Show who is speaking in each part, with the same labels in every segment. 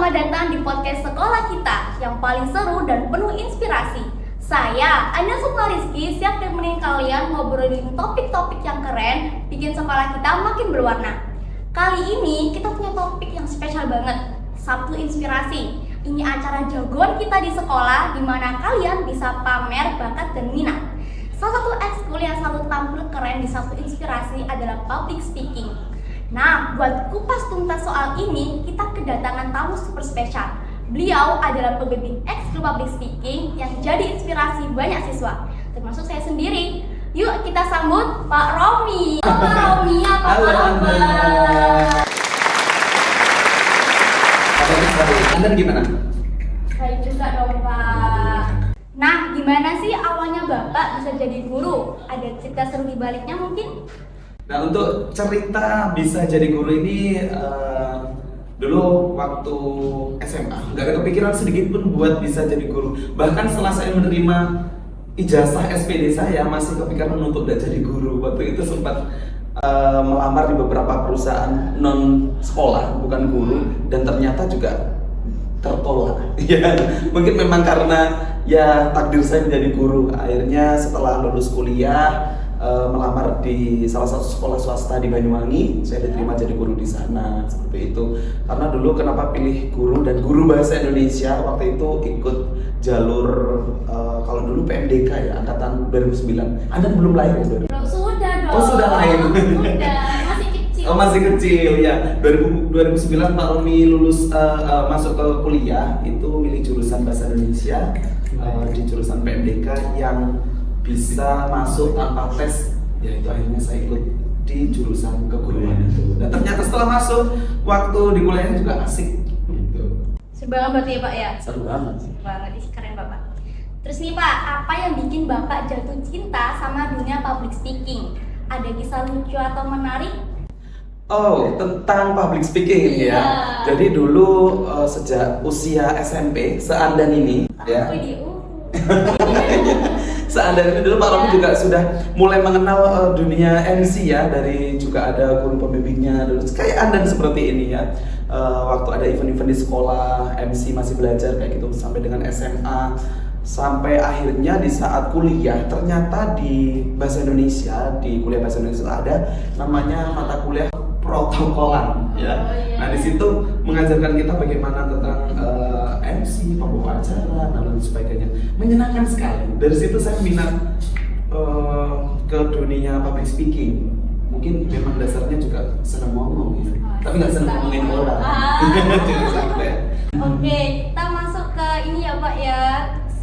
Speaker 1: selamat datang di podcast sekolah kita yang paling seru dan penuh inspirasi. Saya, Anya Sukma Rizky, siap nemenin kalian ngobrolin topik-topik yang keren, bikin sekolah kita makin berwarna. Kali ini kita punya topik yang spesial banget, Sabtu Inspirasi. Ini acara jagoan kita di sekolah, di mana kalian bisa pamer bakat dan minat. Salah satu ekskul yang selalu tampil keren di Sabtu Inspirasi adalah public speaking. Nah, buat kupas tuntas soal ini, kita kedatangan tamu super spesial. Beliau adalah pembimbing ekskul public speaking yang jadi inspirasi banyak siswa, termasuk saya sendiri. Yuk kita sambut Pak Romi. Halo Pak Romi, apa kabar?
Speaker 2: Anda gimana?
Speaker 1: Baik juga dong Pak. Nah, gimana sih awalnya Bapak bisa jadi guru? Ada cerita seru di baliknya mungkin?
Speaker 2: Nah, untuk cerita bisa jadi guru ini dulu waktu SMA nggak ada kepikiran sedikit pun buat bisa jadi guru. Bahkan setelah saya menerima ijazah SPD saya masih kepikiran untuk tidak jadi guru. Waktu itu sempat melamar di beberapa perusahaan non sekolah, bukan guru, dan ternyata juga tertolak. Ya, mungkin memang karena ya takdir saya menjadi guru. Akhirnya setelah lulus kuliah melamar di salah satu sekolah swasta di Banyuwangi, saya diterima jadi guru di sana, seperti itu. Karena dulu kenapa pilih guru dan guru bahasa Indonesia, waktu itu ikut jalur kalau dulu PMDK ya, angkatan 2009. Anda belum lahir ya?
Speaker 1: Sudah dong.
Speaker 2: Oh, sudah lahir.
Speaker 1: Sudah, masih kecil.
Speaker 2: Oh, masih kecil ya. 2009 Pak Romi lulus masuk ke kuliah, itu milih jurusan bahasa Indonesia di jurusan PMDK yang bisa masuk tanpa tes, ya itu akhirnya saya ikut di jurusan keguruan itu. Dan ternyata setelah masuk, waktu di kuliahnya juga asik gitu.
Speaker 1: Seru banget berarti ya Pak ya?
Speaker 2: Seru banget.
Speaker 1: Seru banget, keren Bapak. Terus nih Pak, apa yang bikin Bapak jatuh cinta sama dunia public speaking? Ada kisah lucu atau menarik?
Speaker 2: Oh, tentang public speaking ini ya. Jadi dulu sejak usia SMP, seandan ini ya. Seandainya ini dulu Pak Romi juga sudah mulai mengenal dunia MC ya, dari juga ada guru pembimbingnya dulu kayak Anda seperti ini ya. Waktu ada event-event di sekolah, MC masih belajar kayak gitu sampai dengan SMA, sampai akhirnya di saat kuliah ternyata di bahasa Indonesia, di kuliah bahasa Indonesia ada namanya mata kuliah protokolan ya. Nah, di situ mengajarkan kita bagaimana tentang MC, pembawa acara, dan lain sebagainya. Menyenangkan sekali. Dari situ saya minat ke dunia public speaking. Mungkin memang dasarnya juga senang ngomong ya. Tapi nggak senang ngomongin orang. Jangan sampai.
Speaker 1: Oke, kita masuk ke ini ya Pak ya,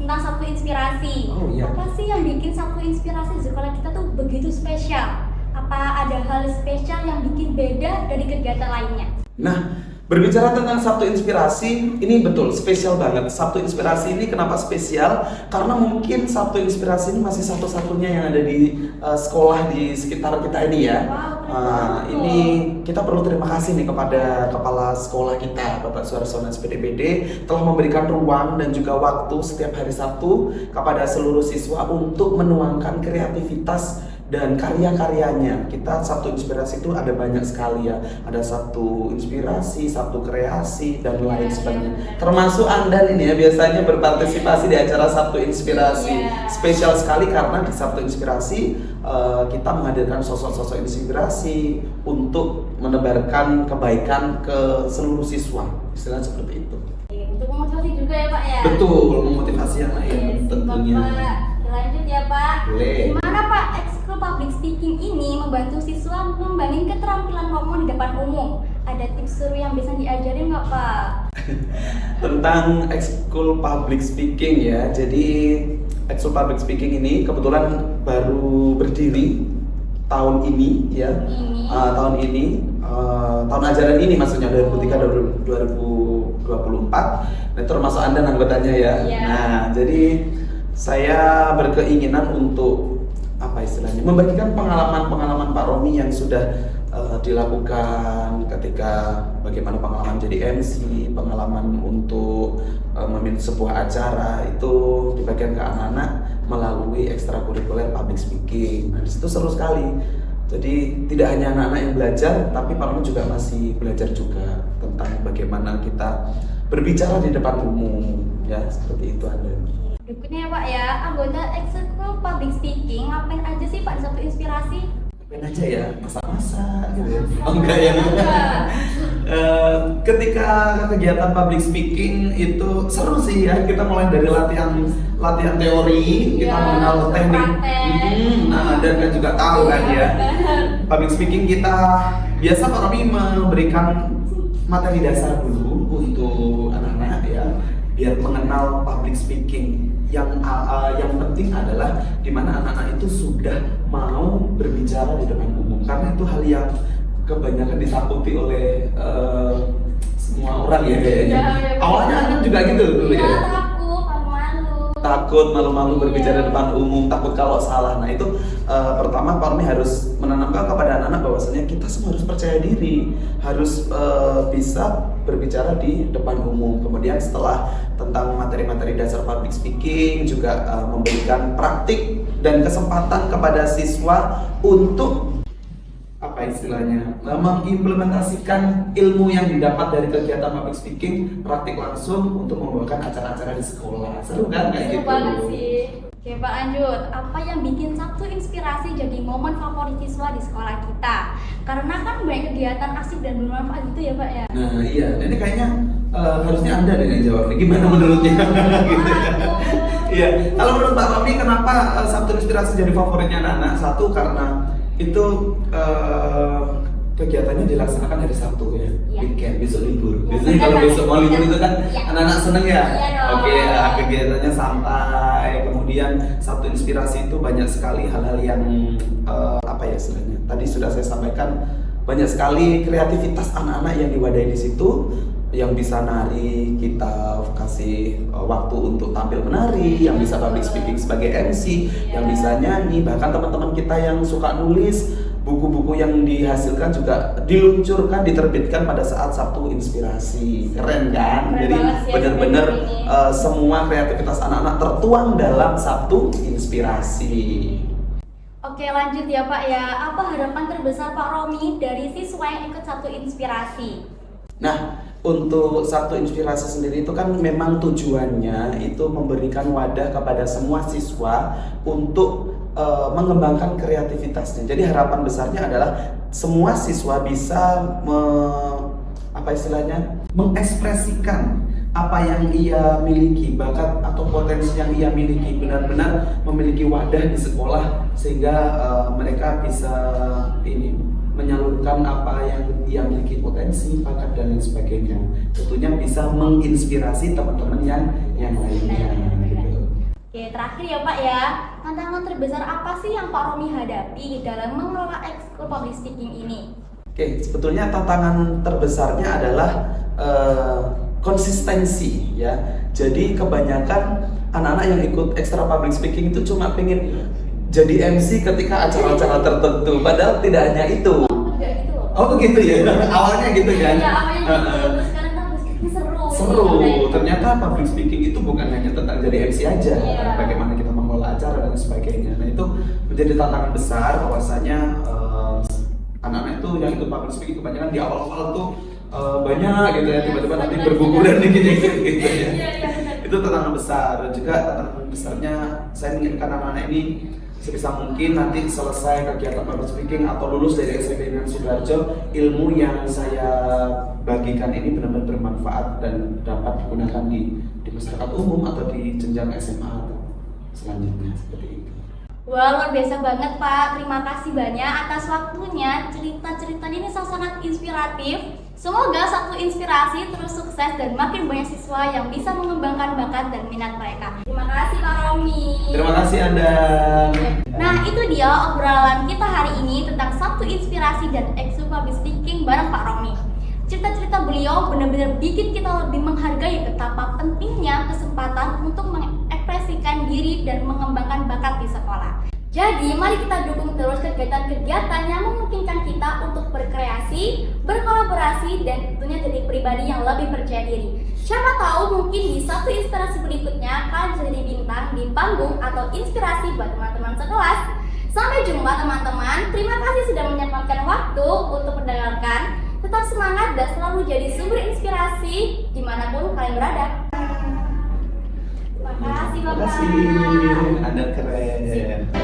Speaker 1: tentang Sabtu Inspirasi.
Speaker 2: Oh, iya.
Speaker 1: Apa sih yang bikin Sabtu Inspirasi di sekolah kita tuh begitu spesial? Apa ada hal spesial yang bikin beda dari kegiatan lainnya?
Speaker 2: Nah, berbicara tentang Sabtu Inspirasi, ini betul spesial banget. Sabtu Inspirasi ini kenapa spesial? Karena mungkin Sabtu Inspirasi ini masih satu-satunya yang ada di sekolah di sekitar kita ini ya.
Speaker 1: Wow,
Speaker 2: ini kita perlu terima kasih nih kepada kepala sekolah kita, Bapak Suarsono SPDPD, telah memberikan ruang dan juga waktu setiap hari Sabtu kepada seluruh siswa untuk menuangkan kreativitas dan karya-karyanya. Kita Sabtu Inspirasi itu ada banyak sekali ya. Ada Sabtu Inspirasi, Sabtu Kreasi, dan lain sebagainya. Termasuk Anda ini ya, biasanya berpartisipasi di acara Sabtu Inspirasi. Spesial sekali karena di Sabtu Inspirasi kita menghadirkan sosok-sosok inspirasi untuk menebarkan kebaikan ke seluruh siswa. Istilahnya seperti itu.
Speaker 1: Untuk memotivasi juga ya Pak ya?
Speaker 2: Betul, memotivasi yang lain tentunya.
Speaker 1: Bapak, lanjut ya Pak.
Speaker 2: Boleh.
Speaker 1: Gimana Pak ekskul public speaking ini membantu siswa membangun keterampilan ngomong di depan umum? Ada tips seru yang bisa diajarin nggak Pak?
Speaker 2: Tentang ekskul public speaking ya. Jadi ekskul public speaking ini kebetulan baru berdiri tahun ini ya. Tahun ajaran ini maksudnya 2023-2024. Nah, termasuk Anda anggotanya ya. Nah, jadi saya berkeinginan untuk apa istilahnya, membagikan pengalaman-pengalaman Pak Romi yang sudah dilakukan ketika bagaimana pengalaman jadi MC, pengalaman untuk memimpin sebuah acara itu dibagikan ke anak-anak melalui ekstrakurikuler public speaking. Nah, disitu seru sekali. Jadi tidak hanya anak-anak yang belajar, tapi Pak Romi juga masih belajar juga tentang bagaimana kita berbicara di depan umum, ya seperti itu ada.
Speaker 1: Berikutnya ya Pak ya, anggota ekskul public speaking ngapain aja sih Pak di Sabtu Inspirasi?
Speaker 2: Ngapain aja ya, masak-masak gitu ya. Oh enggak ya. Ketika kegiatan public speaking itu seru sih ya, kita mulai dari latihan teori, kita
Speaker 1: Ya,
Speaker 2: mengenal teknik,
Speaker 1: praktek.
Speaker 2: dan kan juga tahu kan ya.
Speaker 1: Benar.
Speaker 2: Public speaking kita biasa Pak Romi memberikan materi dasar dulu untuk anak-anak ya, biar mengenal public speaking. Yang penting adalah di mana anak-anak itu sudah mau berbicara di depan umum, karena itu hal yang kebanyakan ditakuti oleh semua orang ya kayaknya.
Speaker 1: Ya,
Speaker 2: Awalnya anak juga gitu dulu
Speaker 1: Ya,
Speaker 2: ya. Takut malu-malu berbicara di depan umum, takut kalau salah. Nah itu pertama Pak Romi harus menanamkan kepada anak-anak bahwasanya kita semua harus percaya diri, harus bisa berbicara di depan umum. Kemudian setelah tentang materi-materi dasar public speaking juga memberikan praktik dan kesempatan kepada siswa untuk apa istilahnya, mengimplementasikan ilmu yang didapat dari kegiatan public speaking praktik langsung untuk membawakan acara-acara di sekolah. Seru kan kayak
Speaker 1: Seru
Speaker 2: gitu?
Speaker 1: banget sih. Oke Pak lanjut, apa yang bikin Sabtu Inspirasi jadi momen favorit siswa di sekolah kita? Karena kan banyak kegiatan asik dan bermanfaat gitu ya Pak ya.
Speaker 2: Nah iya, ini kayaknya harusnya Anda deh yang jawab nih. Gimana menurutnya? Gitu ya. Iya, kalau menurut Pak Romi kenapa Sabtu Inspirasi jadi favoritnya anak-anak? Satu karena itu kegiatannya dilaksanakan hari Sabtu ya,
Speaker 1: Iya.
Speaker 2: weekend, besok libur.
Speaker 1: Iya.
Speaker 2: Biasanya kalau besok mau libur itu kan
Speaker 1: Iya.
Speaker 2: anak-anak seneng ya.
Speaker 1: Iya dong.
Speaker 2: Oke, kegiatannya santai. Kemudian Sabtu Inspirasi itu banyak sekali hal-hal yang apa ya istilahnya? Tadi sudah saya sampaikan, banyak sekali kreativitas anak-anak yang diwadahi di situ. Yang bisa nari, kita kasih waktu untuk tampil menari, yang bisa public speaking sebagai MC, yang bisa nyanyi, bahkan teman-teman kita yang suka nulis, buku-buku yang dihasilkan juga diluncurkan, diterbitkan pada saat Sabtu Inspirasi. Keren kan?
Speaker 1: Keren
Speaker 2: Jadi
Speaker 1: banget sih,
Speaker 2: benar-benar
Speaker 1: ini.
Speaker 2: semua kreativitas anak-anak tertuang dalam Sabtu Inspirasi.
Speaker 1: Oke lanjut ya Pak ya, apa harapan terbesar Pak Romi dari siswa yang ikut Sabtu Inspirasi?
Speaker 2: Nah, untuk Sabtu Inspirasi sendiri itu kan memang tujuannya itu memberikan wadah kepada semua siswa untuk mengembangkan kreativitasnya. Jadi harapan besarnya adalah semua siswa bisa mengekspresikan apa yang ia miliki, bakat atau potensi yang ia miliki, benar-benar memiliki wadah di sekolah sehingga mereka bisa menyalurkan apa yang ia miliki, potensi, bakat dan lain sebagainya. Tentunya bisa menginspirasi teman-teman yang lainnya gitu.
Speaker 1: Oke terakhir ya Pak ya, tantangan terbesar apa sih yang Pak Romi hadapi dalam mengelola ekskul public speaking ini?
Speaker 2: Oke, sebetulnya tantangan terbesarnya adalah konsistensi ya. Jadi kebanyakan anak-anak yang ikut ekstra public speaking itu cuma pengen jadi MC ketika acara-acara tertentu, padahal tidak hanya itu.
Speaker 1: Enggak gitu loh.
Speaker 2: Oh begitu ya, awalnya gitu kan?
Speaker 1: Iya, awalnya gitu, terus sekarang kan public speaking seru.
Speaker 2: Seru,
Speaker 1: Gitu.
Speaker 2: ternyata public speaking itu bukan hanya tentang jadi MC aja,
Speaker 1: Iya.
Speaker 2: bagaimana kita mengelola acara dan sebagainya. Nah itu menjadi tantangan besar, bahwasanya anak-anak itu yang ikut public speaking kebanyakan di awal-awal tuh banyak gitu ya, tiba-tiba nanti berguguran dikit-dikit gitu ya.
Speaker 1: Iya, benar.
Speaker 2: Itu tantangan besar. Dan juga tantangan besarnya saya menginginkan anak-anak ini sebisa mungkin nanti selesai kegiatan public speaking atau lulus dari SMP Imam Sidoarjo, ilmu yang saya bagikan ini benar-benar bermanfaat dan dapat digunakan di masyarakat umum atau di jenjang SMA atau selanjutnya seperti itu.
Speaker 1: Wah luar biasa banget Pak, terima kasih banyak atas waktunya. Cerita-ceritanya ini sangat inspiratif. Semoga Sabtu Inspirasi terus sukses dan makin banyak siswa yang bisa mengembangkan bakat dan minat mereka. Terima kasih Pak Romi.
Speaker 2: Terima kasih Anda.
Speaker 1: Nah itu dia obrolan kita hari ini tentang Sabtu Inspirasi dan ekskul public speaking bareng Pak Romi. Cerita-cerita beliau benar-benar bikin kita lebih menghargai betapa pentingnya kesempatan untuk mengekspresikan diri dan mengembangkan bakat di sekolah. Jadi mari kita dukung terus kegiatan-kegiatan yang memungkinkan kita untuk berkreasi, berkolaborasi, dan tentunya jadi pribadi yang lebih percaya diri. Siapa tahu mungkin di Sabtu Inspirasi berikutnya kalian bisa jadi bintang di panggung atau inspirasi buat teman-teman sekelas. Sampai jumpa teman-teman, terima kasih sudah menyempatkan waktu untuk mendengarkan. Tetap semangat dan selalu jadi sumber inspirasi dimanapun kalian berada. Terima kasih
Speaker 2: Terima
Speaker 1: Bapak.
Speaker 2: kasih, Anda keren.